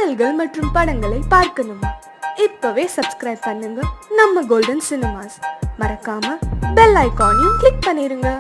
பாடல்கள் மற்றும் படங்களை பார்க்கணுமா? இப்பவே சப்ஸ்கிரைப் பண்ணுங்க நம்ம கோல்டன் சினிமாஸ். மறக்காம பெல் ஐகானையும் கிளிக் பண்ணிருங்க.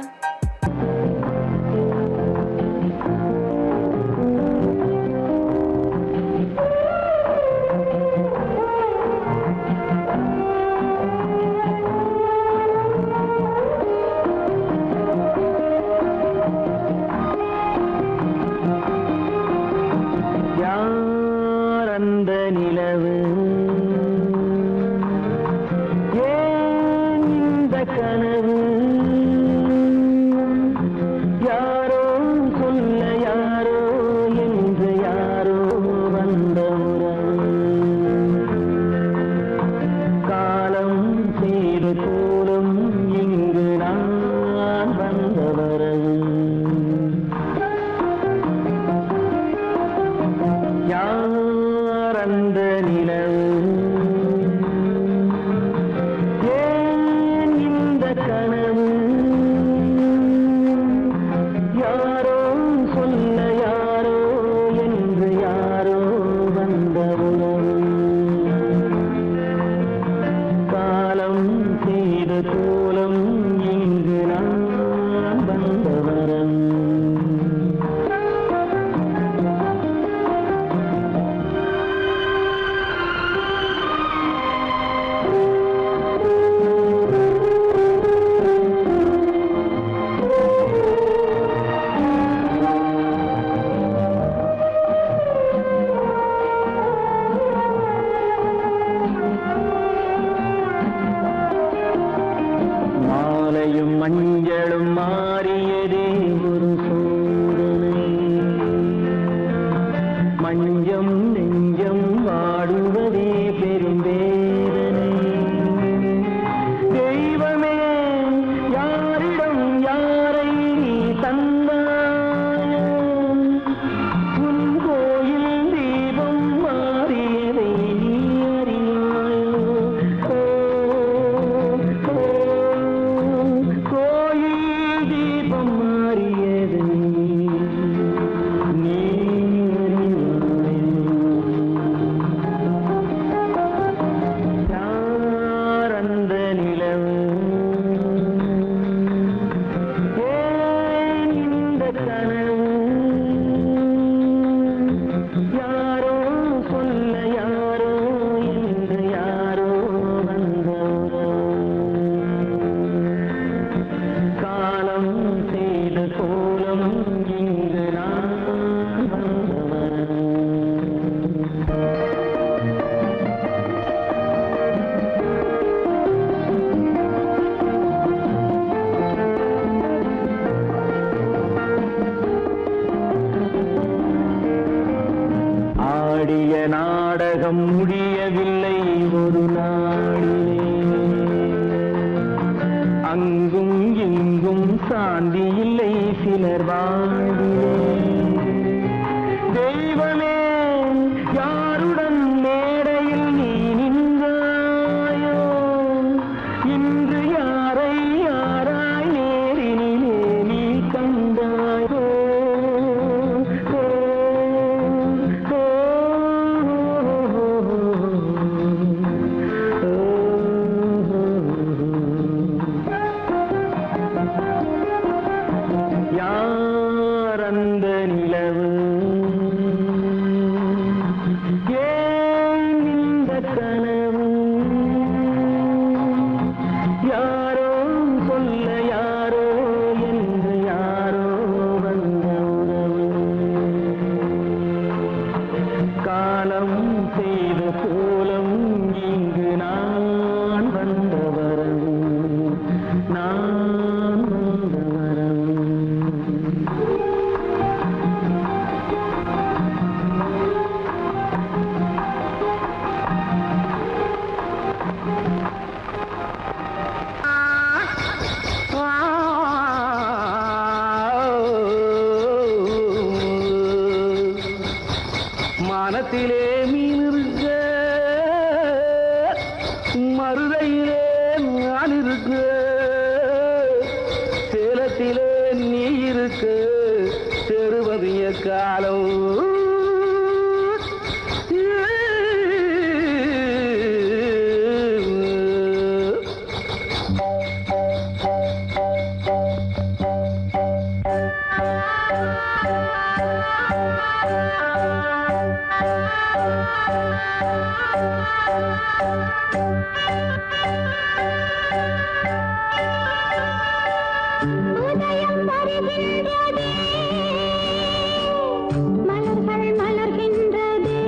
மஞ்சளும் மாறியதே ஒரு சோதனை, மஞ்சம் நெஞ்சம் வாடுவதே பெரும் வேதனை. தெய்வமே யாரிடம் யாரை தந்தாயோ, உன் கோயில் தீபம் மாறியதை நீ அறியாயோ. நாடகம் முடியவில்லை ஒரு நாளிலே, அங்கும் இங்கும் சாந்தி இல்லை சிலர் வாழ்விலே. தெய்வமே யாருடன் மேடையில் நீ நின்றாயோ, இன்று யாரை யாராய் நேரினிலே நீ கண்டாயோ. அந்த நிலவு ஏன் இந்த கனவு, யாரோ சொல்ல யாரோ என்று யாரோ வந்த உறவு. காலம் செய்த கோலம் இங்கு நான் வந்த வரவு, நான் வந்த வரவு. மனத்திலே மீன் இருக்க, மருதையிலே நான் இருக்க, சேலத்திலே நீ இருக்க, தெருவதிய காலம் உதயம் வருகின்றதே, மலர்கள் மலர்கின்றதே,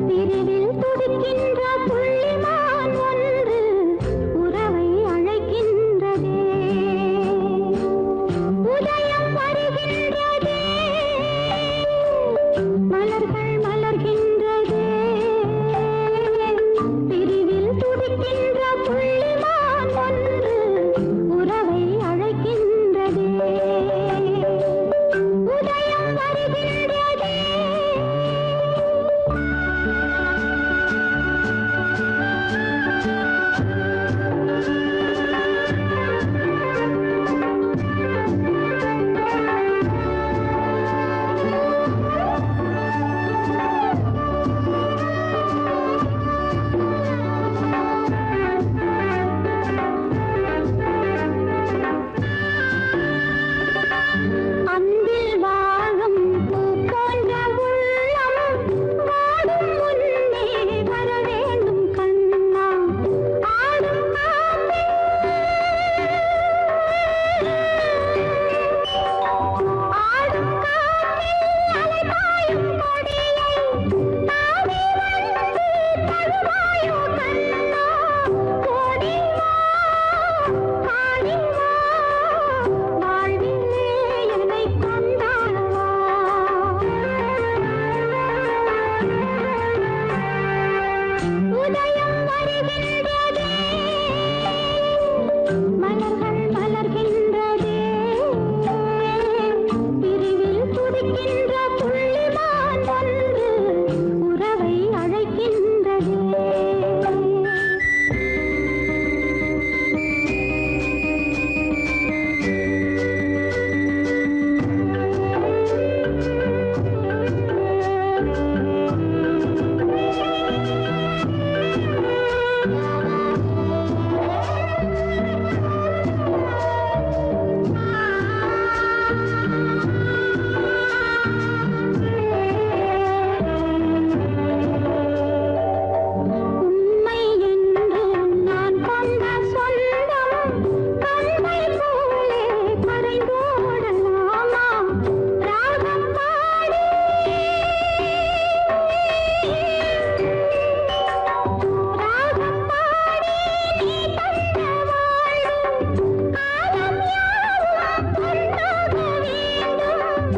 பிரிவில் துடிக்கின்ற புள்ளிமான் ஒன்று உறவை அழைக்கின்றதே. உதயம் வருகின்றதே, மலர்கள் மலர்கின்றதே, பிரிவில் துடிக்கின்ற புள்ளிமான் ஒன்று உறவை அழைக்கின்றதே. உதயம் வருகின்றதே. அன்பில் வாழும் பூ போன்ற உள்ளம் வாடும் முன்னே வர வேண்டும் கண்ணா. ஆடும் காற்றே, ஆடும் காற்றே, அலைபாயும் கொடியை தாவி வந்து தழுவாயோ கண்ணா. ஓடி வா, ஆடி வா, வாழ்விலே என்னை கொண்டாடவா. உதயம் வருகின்றதே, மலர்கள் மலர்கின்றதே, பிரிவில் துடிக்கின்ற புள்ளிமான் ஒன்று உறவை அழைக்கின்றதே. உண்மை என்று நான் கொண்ட சொந்தம் கண்மை போலே கரைந்தோடலாமா. ராகம் பாடி, ராகம் பாடி நீ தந்த வாழ்வு காலம் யாவும் கொண்டாட வேண்டும்.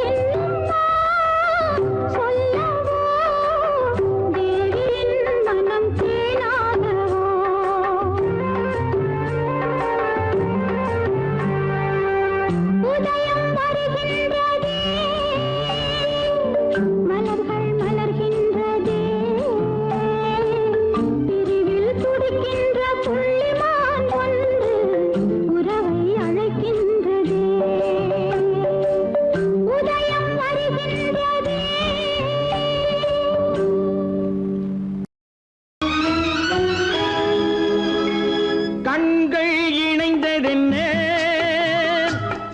இன்னும் நான் சொல்லவோ, தேவியின் மனம் கேளாதவோ. உதயம் வருகின்றதே, மலர்கள் மலர்கின்றதே, பிரிவில் துடிக்கின்ற புள்ளிமான் ஒன்று உறவை அழைக்கின்றதே. உதயம் வருகின்றதே. கண்கள் இணைந்ததென்ன,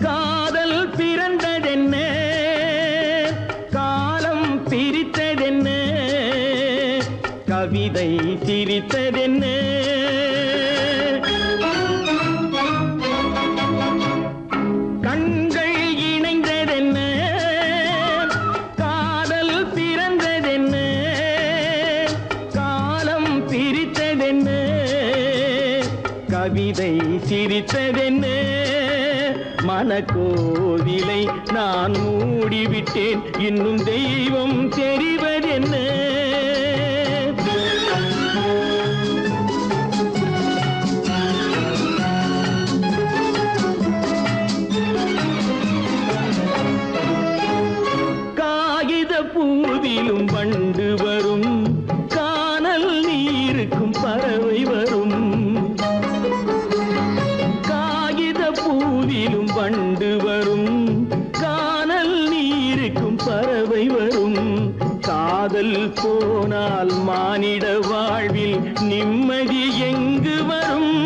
காதல் பிறந்ததென்ன, காலம் பிரித்ததென்ன, கவிதை சிரித்ததென்ன. கண்கள் இணைந்ததென்ன, காதல் பிறந்ததென்ன, காலம் பிரித்ததென்ன, கவிதை சிரித்ததென்ன. மனக்கோவிலை நான் மூடிவிட்டேன், இன்னும் தெய்வம் தெரிவதென்ன. காகித பூவிலும் வண்டு வரும், கானல் நீருக்கும் பறவை வரும். காகித பூவிலும் வண்டு வரும், கானல் நீருக்கும் பறவை வரும். காதல் போனால் மானிட வாழ்வில் நிம்மதி எங்கு வரும்?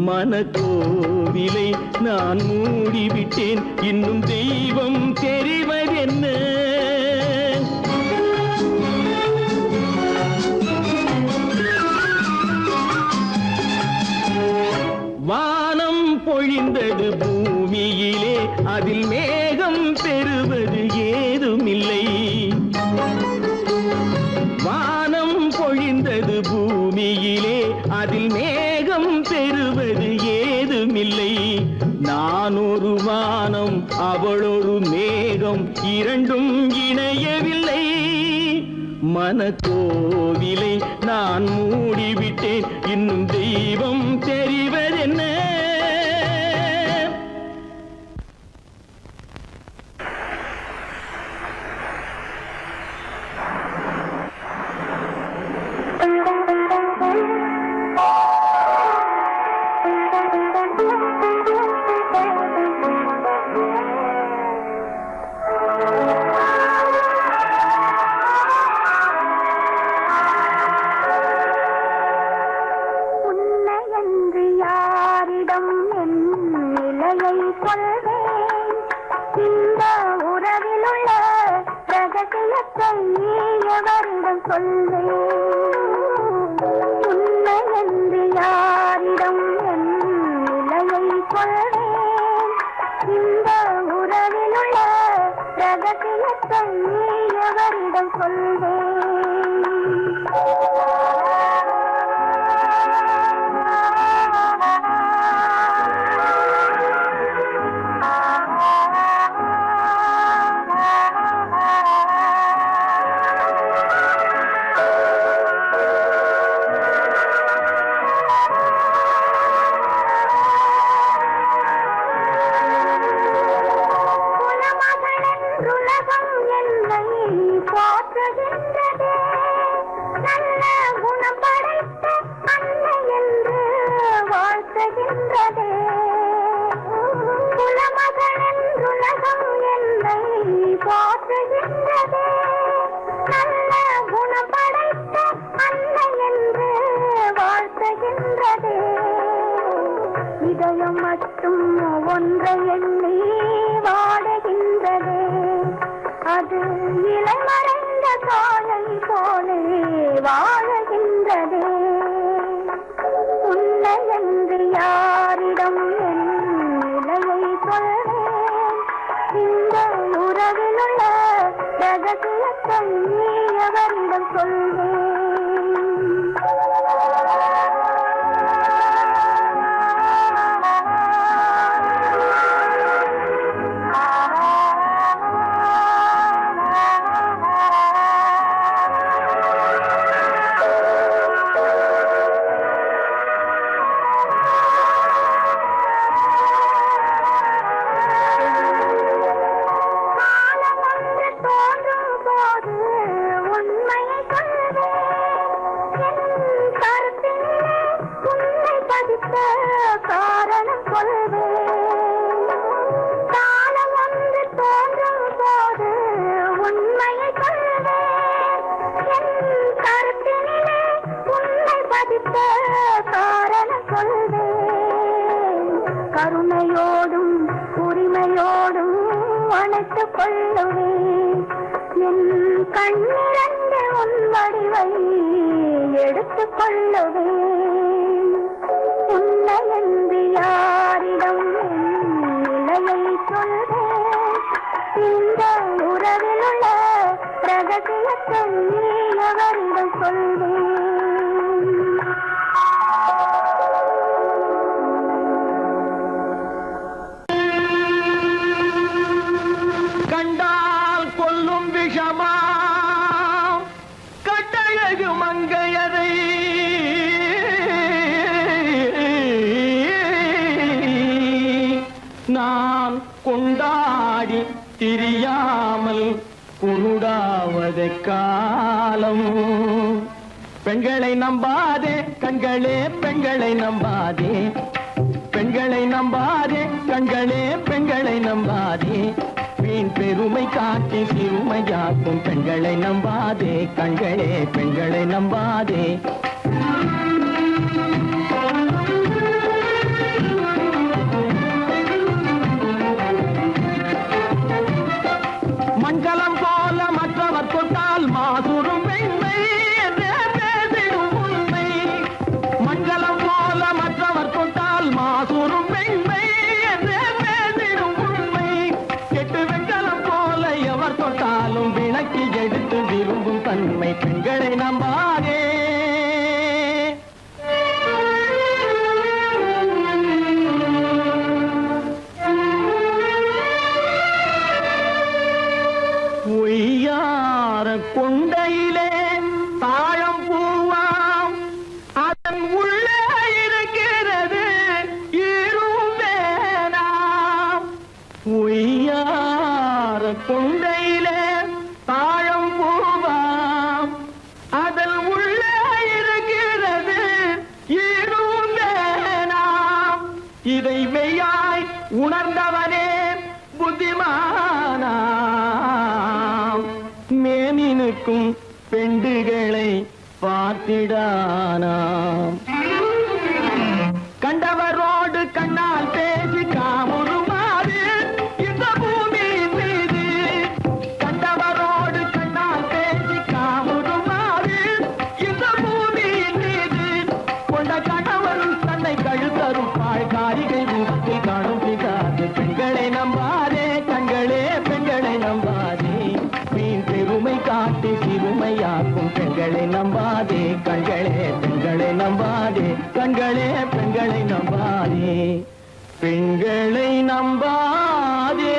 மனக்கோவிலை நான் மூடிவிட்டேன், இன்னும் தெய்வம் தெரிவதென்ன. மனக்கோவிலை நான் மூடிவிட்டேன், இன்னும் தெய்வம் தெரிவதென்ன? உன்னையன்று யாரிடம் என் நிலையை சொல்வேன்? இந்த உறவிலுள்ள ரகசியத்தை எவரிடம் சொல்வேன்? உன்னையன்று யாரிடம் என் நிலையை சொல்வேன்? இந்த உறவிலுள்ள ரகசியத்தை எவரிடம் சொல்வேன்? குலமகளென்றுலகம் என்னை போற்றுகின்றதே, நல்ல குணம் படைத்த அன்னை என்று வாழ்த்துகின்றதே. குலமகளென்றுலகம் என்னை போற்றுகின்றதே, நல்ல குணம் படைத்த அன்னை என்று வாழ்த்துகின்றதே. இதயம் மட்டும் ஒன்றை எண்ணி வாடுகின்றதே, அது இலைமறைந்த காலை போலே வாழுகின்றதே. உன்னை என்று யாரிடம் என் நிலையை சொல்வேன்? இந்த உறவிலுள்ள ரகசியத்தை எவரிடம் சொல்வேன்? காரணம் சொல்வேன். காலம் ஒன்று தோன்றும் போது உண்மையை சொல்வேன். என் கருத்தினிலே உன்னை பதித்த காரணம் சொல்வேன். கருணையோடும் உரிமையோடும் அணைத்துக் கொள்ளுவேன். என் கண்ணிரண்டு உன் வடிவை எடுத்துக் கொள்ளுவேன். உன்னை என்று யாரிடம் என் நிலையை சொல்வேன்? இந்த உறவிலுள்ள ரகசியத்தை எவரிடம் சொல்வேன்? கண்டால் கொல்லும் விஷமா கட்டழகு மங்கையரை நான் கொண்டாடி திரியாமல் குருடாவத காலம். பெண்களை நம்பாதே கண்களே, பெண்களை நம்பாதே, பெண்களை நம்பாதே கண்களே, பெண்களை நம்பாதே. வீண் பெருமை காட்டி சிறுமையாக்கும் பெண்களை நம்பாதே கண்களே, பெண்களை நம்பாதே. மண்கலம் போல மற்றவர் தொட்டால் மாசுரும் பெண்மை என்றே பேசிடும் உண்மை. மண்கலம் போல மற்றவர் தொட்டால் மாசுரும் பெண்மை என்றே பேசிடும் உண்மை. கெட்டு வெண்கலம் போல எவர் தொட்டாலும் விளக்கி எடுத்து விரும்பும் தன்மை பெண்களை நம்பாதே. பொய்யார கொண்டையிலே மேனினுக்கும் பெண்டுகளை பார்த்திடானாம். கண்டவரோடு கண்ணால் பேசி காமுறுமாறு இந்த பூமியின் மீது. கண்டவரோடு கண்ணால் பேசி காமுறுமாறு இந்த பூமியின் மீது. கொண்ட கணவன் தன்னை கழுத்தறுப்பாள் காரிகை முகத்தில் காணும் பிகாது. பெண்களை நம்பாதே கண்களே பெண்களை நம்பாதே. மீன் பெருமை காட்டி சிறுமையாக்கும் பெண்களை நம்பாதே கண்களே பெண்களை நம்பாதே. கண்களே பெண்களை நம்பாதே பெண்களை நம்பாதே.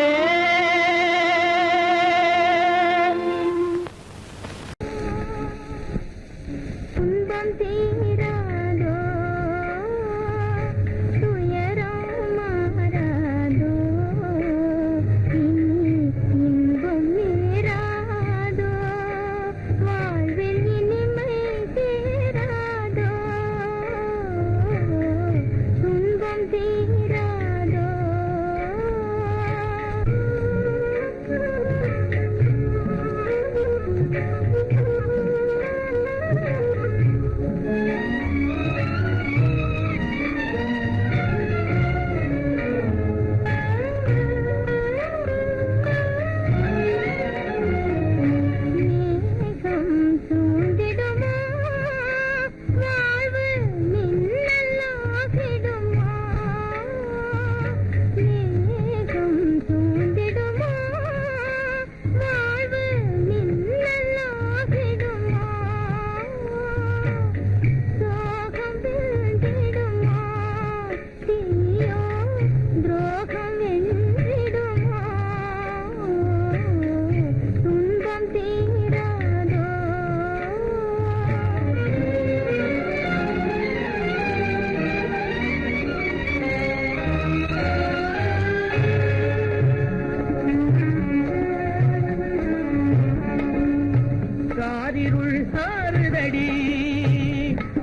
துன்பம் தீராதோ துயரம் மாறாதோ இனி இன்பம் நேராதோ வாழ்வில் இனிமை சேராதோ துன்பம் தீராதோ. மேகம் சூழ்ந்திடுமா வாழ்வு மின்னலாகிடுமா. மேகம் சூழ்ந்திடுமா வாழ்வு மின்னலாகிடுமா. சோகம் வீழ்ந்திடுமா தீயோ துரோகம் வென்றிடுமா. துன்பம் தீராதோ. காரிருள் சாறுதடி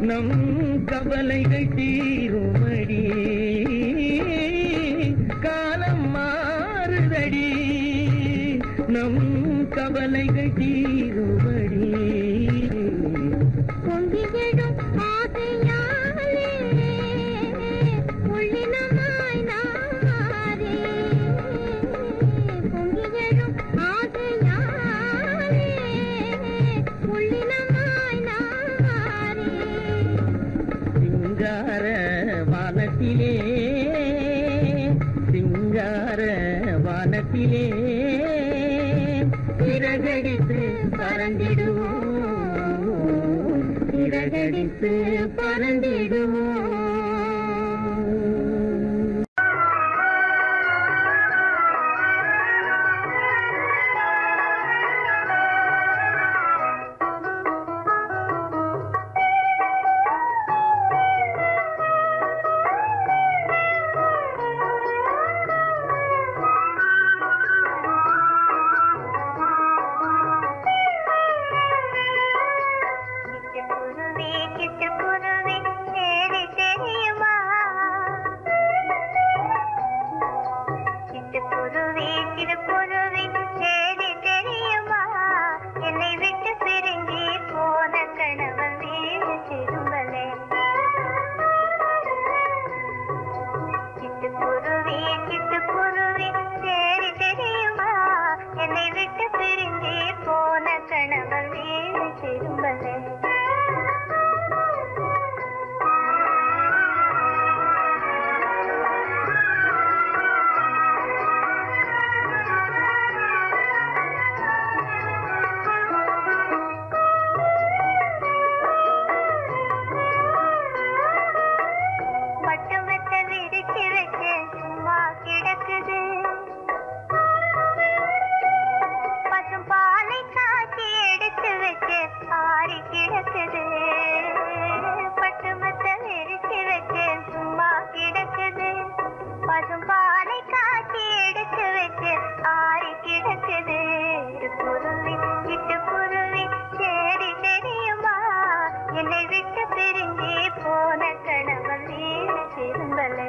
நம் கவலைகள் தீருமடி. காலம் மாறுதடி நம் கவலைகள் தீருமடி. பொங்கிவிடும் ஆசையாலே உள்ளினமாய் நாரே. பொங்கிவிடும் ஆசையாலே உள்ளினமாய் நாரே. சிங்கார வானத்திலே சிங்கார வானத்திலே சிறகடித்து பறந்திடுவோம் சிறகடித்து பறந்திடுவோம். சிட்டுக்குருவி சேரி தெரியுமா. சிட்டுக்குருவி சிட்டுக்குருவி சேரி தெரியுமா. என்னை விட்டு பிரிஞ்சு போன கணவன் வீடு திரும்பலே. சிட்டுக்குருவி சிட்டுக்குருவி சேரி தெரியுமா. என்னை விட்டு பிரிஞ்சு போன கணவன் வீடு திரும்பலே. பட்டுமத்தை விரிச்சு வச்சு சும்மா கிடக்குது. பசும் பாலை காய்ச்சி எடுத்து வச்சு ஆறி கிடக்குது. பட்டுமத்தை விரிச்சு வச்சு சும்மா கிடக்குது. பசும் பாலை காய்ச்சி எடுத்து வச்சு ஆறி கிடக்குது. குருவி சிட்டுக்குருவி சேரி தெரியுமா. என்னை விட்டு பிரிஞ்சு போன கணவன் வீடு திரும்பலே.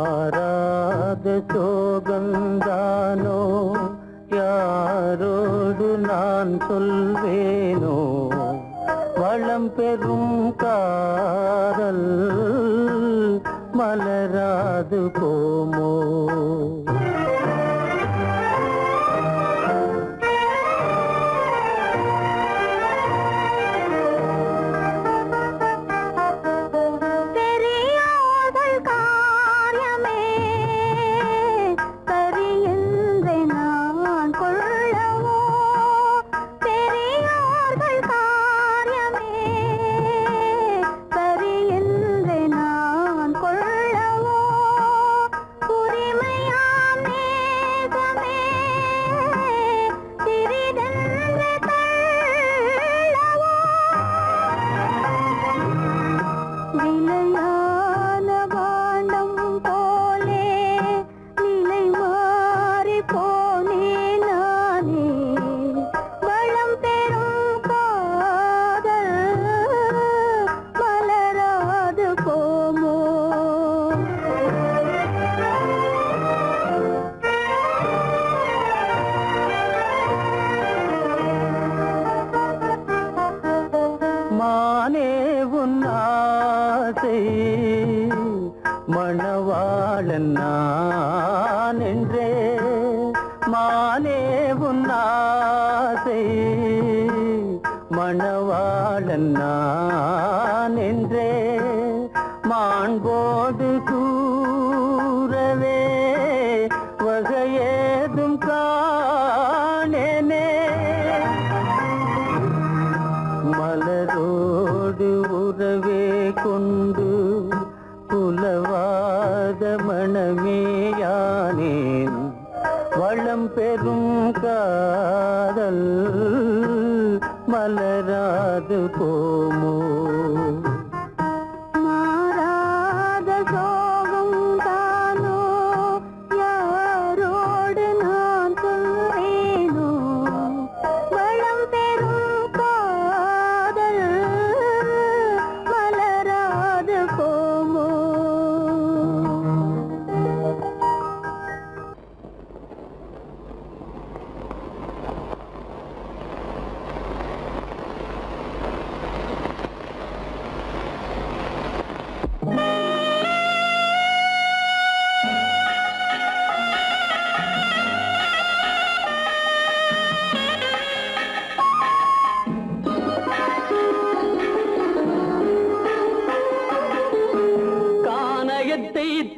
மாறாத சோகந்தானோ யாரோடு நான் சொல்வேனோ வளம் பெறும் காதல் மலராது போமோ மணவாளன் நான் என்றே மானே உன்னாசை மணவாளன் நான் என்றே மாண்போடு கூறவே வகையேதும் காணேனே மலரோடு உறவே கொண்டு புலவாத மணமேயானேன் வளம் பெறும் காதல் மலராது போமோ மாறாத சோகம் தானோ யாரோடு நான் சொல்வேனோ வளம் பெறும் காதல் மலராது போமோ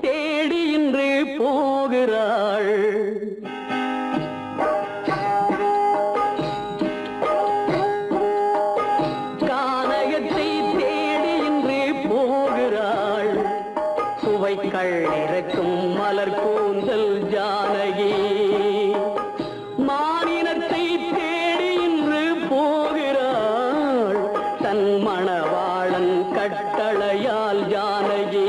தேடி இன்று போகிறாள் கானகத்தை தேடி இன்று போகிறாள் சுவைக்கள் இறக்கும் மலர் கூந்தல் ஜானகி மானினத்தை தேடி இன்று போகிறாள் தன் மணவாளன் கட்டளையால் ஜானகி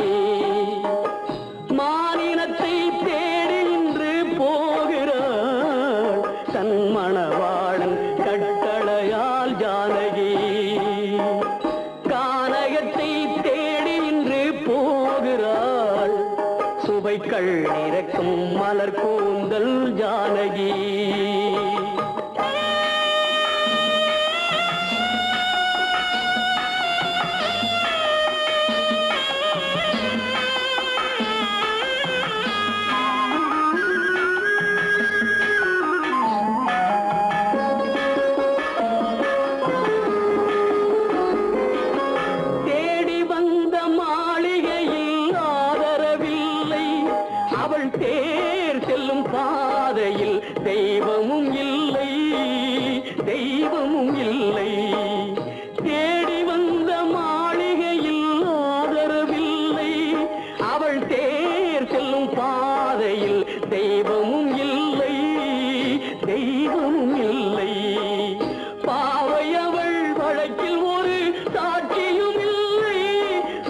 மானினத்தை தேடி இன்று போகிறாள் தன் மணவாளன் கட்டளையால் ஜானகி கானகத்தை தேடி இன்று போகிறாள் சுவைக்கள் இறக்கும் மலர் கூந்தல் ஜானகி தேர் செல்லும் பாதையில் தெய்வமும் இல்லை தெய்வமும் இல்லை தேடி வந்த மாளிகையில் ஆதரவில்லை அவள் தேர் செல்லும் பாதையில் தெய்வமும் இல்லை தெய்வமும் இல்லை பாவை அவள் வழக்கில் ஒரு சாட்சியும் இல்லை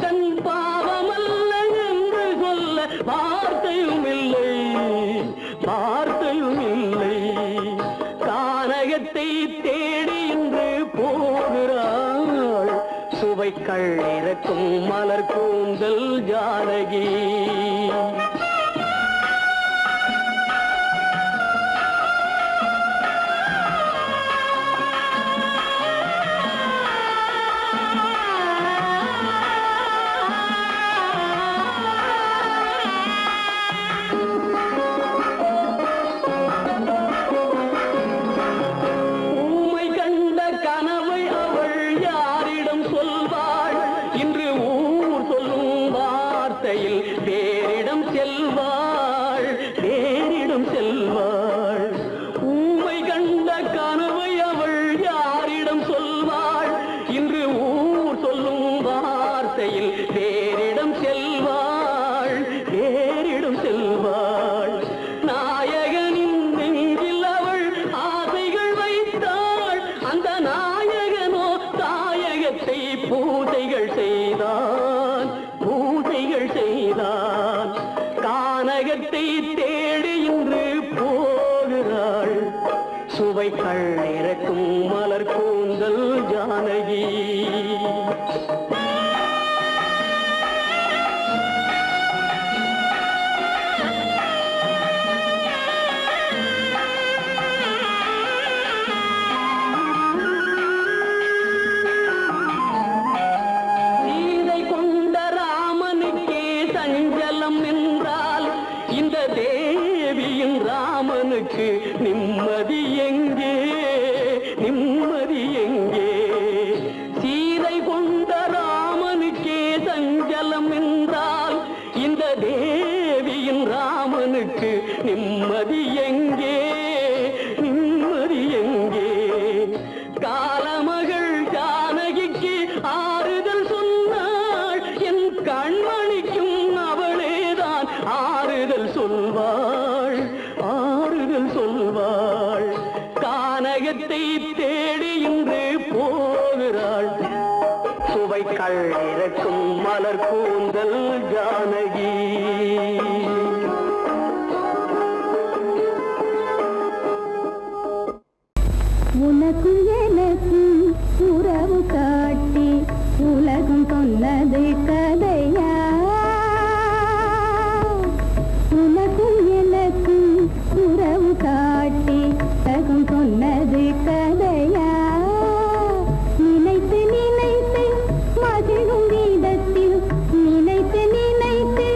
தன் பாவமல்ல என்று சொல்ல வார்த்தையும் இல்லை வார்த்தையும் இல்லை கானகத்தை தேடி இன்று போகிறாள் சுவைக்கள் இறக்கும் மலர் கூந்தல் ஜானகி கானகத்தை தேடி இன்று போகிறாள் சுவைகள் இறக்கும் மலர் கூந்தல் ஜானகி. சீதை கொண்ட ராமனுக்கே சஞ்சலம் என்றால் இந்த தேவியின் ராமனுக்கு நிம்மதி எங்கே, நிம்மதி எங்கே? சீதை கொண்ட ராமனுக்கே சஞ்சலம் என்றால் இந்த தேவியின் ராமனுக்கு நிம்மதி எங்கே, நிம்மதி எங்கே? காலமகள் ஜானகிக்கு ஆறுதல் சொன்னாள், என் கண்மணிக்கும் அவளேதான் ஆறுதல் சொல்வாள், ஆறுதல் சொல்வாள். கானகத்தை தேடி இன்று போகிறாள் சுவைகள் இறக்கும் மலர் கூந்தல் ஜானகி. உனக்கும் எனக்கும் உறவு காட்டி உலகம் சொன்னது கதையா? உனக்கும் எனக்கும் உறவு காட்டி உலகம் சொன்னது கதையா? நினைத்து நினைத்து மகிழும் வீதத்தில், நினைத்து நினைத்து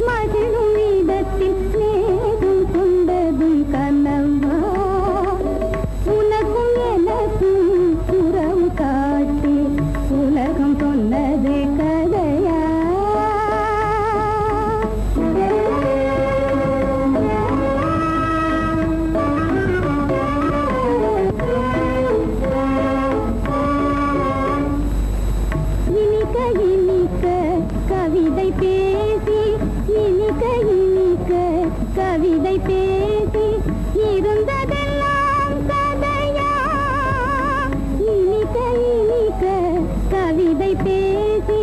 மகிழும் வீதத்தில் நேரும் கொண்டதும் கனவா? உனக்கும் எனக்கும் உறவு காட்டி உலகம் சொன்னது கதையா? இனிக்க இனிக்க கவிதை பேசி, இனிக்க இனிக்க கவிதை பேசி இருந்ததெல்லாம் கதையா? இனிக்க இனிக்க கவிதை பேசி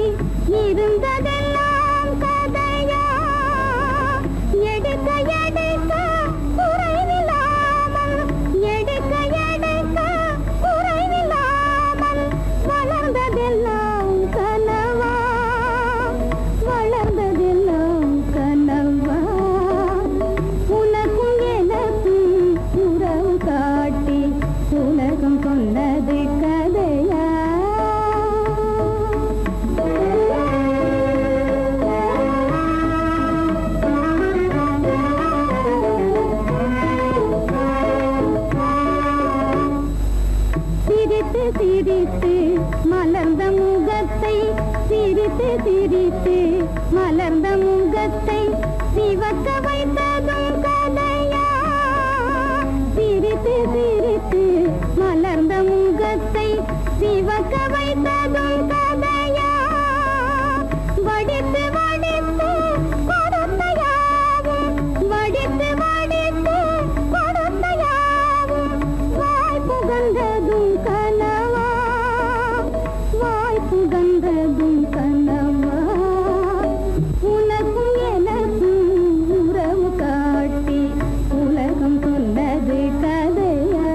இருந்ததெல்லாம் கதையா? எடுக்க எடுக்க குறைவில்லாமல், எடுக்க எடுக்க குறைவில்லாமல் வளர்ந்ததெல்லாம் கனவா, வளர்ந்ததெல்லாம் கனவா? உனக்கும் எனக்கும் உறவு காட்டி உலகம் சொன்னது கதையா? சிரித்து சிரித்து மலர்ந்த முகத்தை, சிரித்து சிரித்து மலர்ந்த முகத்தை சிவக்க வைத்ததும் கதையா? சிரித்து சிரித்து மலர்ந்த முகத்தை சிவக்க வைத்ததும் கதையா? வடித்து வடித்து கொடுத்த யாவும், வடித்து வடித்து கொடுத்த யாவும் வாய் புகழ்ந்ததும் கனவா, வாய் புகழ்ந்ததும் கனவா? உனக்கும் எனக்கும் உறவு காட்டி உலகம் சொன்னது கதையா?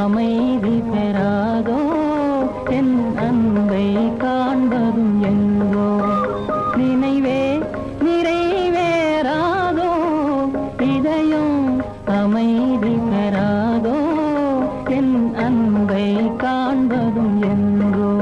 அமைதி பெறாதோ என் அன்பை காண்பதும் எங்கோ நினைவே நிறைவேறாதோ இதயம் அமைதி பெறாதோ என் அன்பை காண்பதும் எங்கோ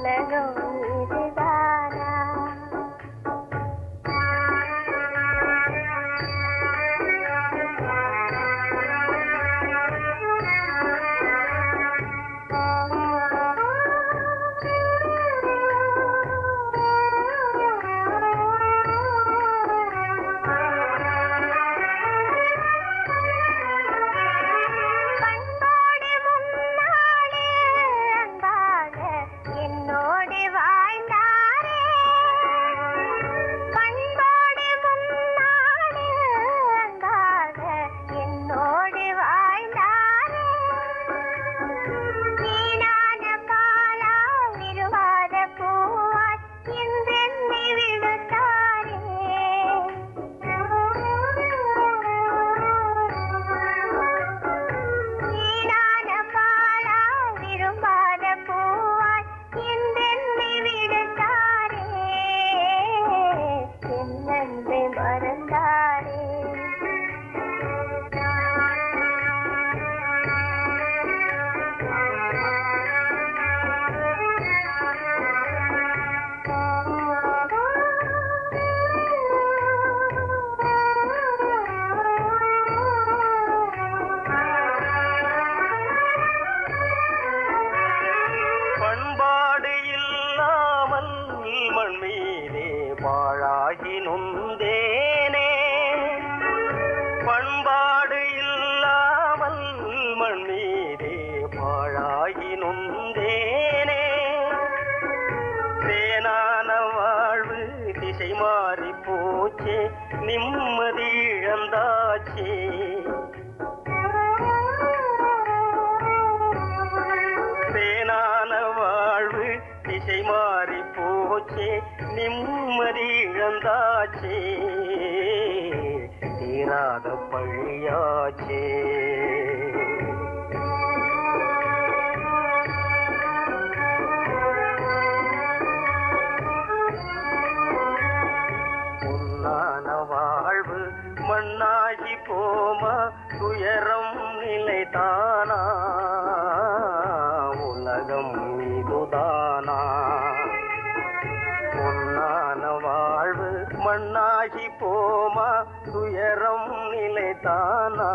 உலகம் இதுதானா? பாழாகி நொந்தேனே பண்பாடு இல்லாமல் மண் மீதே பாழாகி நொந்தேனே தேனான வாழ்வு திசை மாறி போச்சே நிம்மதி இழந்தாச்சே தேனான வாழ்வு திசை மாறி போச்சே நிம்மதி இழந்தாச்சே தீராத பழியாச்சே பொன்னான வாழ்வு மண்ணாகி போமா துயரம் நிலைதானா உலகம் இதுதானா பொன்னான வாழ்வு மண்ணாகி போமா துயரம் நிலைதானா